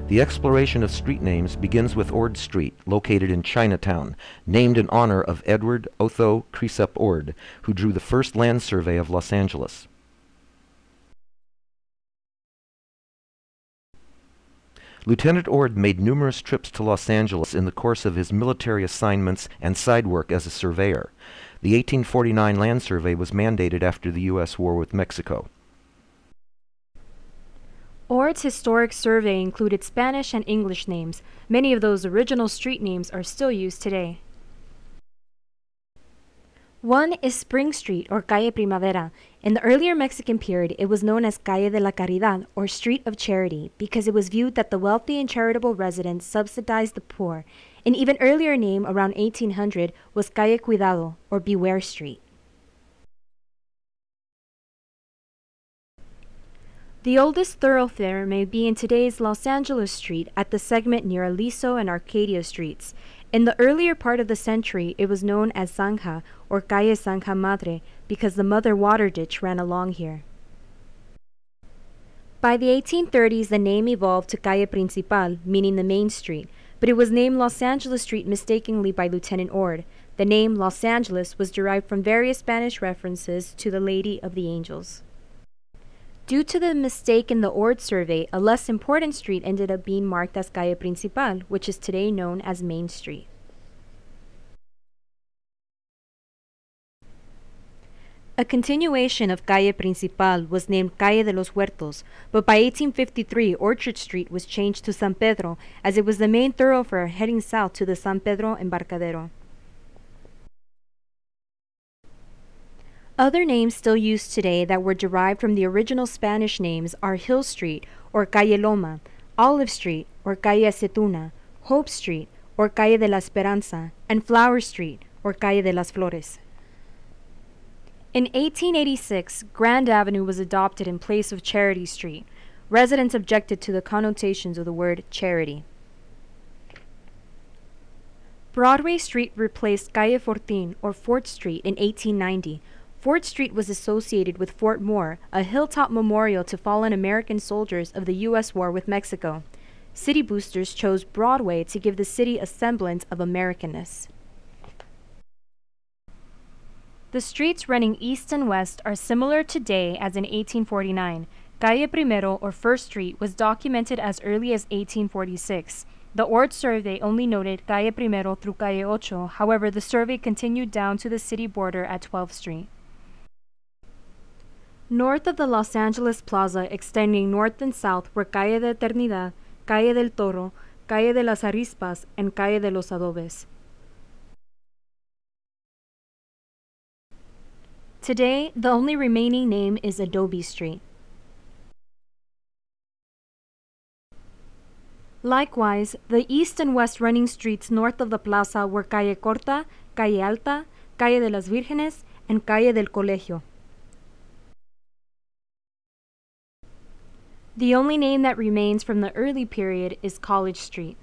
The exploration of street names begins with Ord Street, located in Chinatown, named in honor of Edward Otho Cresap Ord, who drew the first land survey of Los Angeles. Lieutenant Ord made numerous trips to Los Angeles in the course of his military assignments and side work as a surveyor. The 1849 land survey was mandated after the U.S. war with Mexico. Ord's historic survey included Spanish and English names. Many of those original street names are still used today. One is Spring Street, or Calle Primavera. In the earlier Mexican period, it was known as Calle de la Caridad, or Street of Charity, because it was viewed that the wealthy and charitable residents subsidized the poor. An even earlier name, around 1800, was Calle Cuidado, or Beware Street. The oldest thoroughfare may be in today's Los Angeles Street at the segment near Aliso and Arcadia Streets. In the earlier part of the century, it was known as Zanja, or Calle Zanja Madre, because the Mother Water Ditch ran along here. By the 1830s, the name evolved to Calle Principal, meaning the main street, but it was named Los Angeles Street mistakenly by Lieutenant Ord. The name Los Angeles was derived from various Spanish references to the Lady of the Angels. Due to the mistake in the Ord survey, a less important street ended up being marked as Calle Principal, which is today known as Main Street. A continuation of Calle Principal was named Calle de los Huertos, but by 1853 Orchard Street was changed to San Pedro, as it was the main thoroughfare heading south to the San Pedro Embarcadero. Other names still used today that were derived from the original Spanish names are Hill Street, or Calle Loma, Olive Street, or Calle Acetuna, Hope Street, or Calle de la Esperanza, and Flower Street, or Calle de las Flores. In 1886, Grand Avenue was adopted in place of Charity Street. Residents objected to the connotations of the word charity. Broadway Street replaced Calle Fortin, or Fort Street, in 1890. Fort Street was associated with Fort Moore, a hilltop memorial to fallen American soldiers of the U.S. war with Mexico. City boosters chose Broadway to give the city a semblance of Americanness. The streets running east and west are similar today as in 1849. Calle Primero, or First Street, was documented as early as 1846. The Ord survey only noted Calle Primero through Calle Ocho, however the survey continued down to the city border at 12th Street. North of the Los Angeles Plaza, extending north and south, were Calle de Eternidad, Calle del Toro, Calle de las Arispas, and Calle de los Adobes. Today, the only remaining name is Adobe Street. Likewise, the east and west running streets north of the plaza were Calle Corta, Calle Alta, Calle de las Vírgenes, and Calle del Colegio. The only name that remains from the early period is College Street.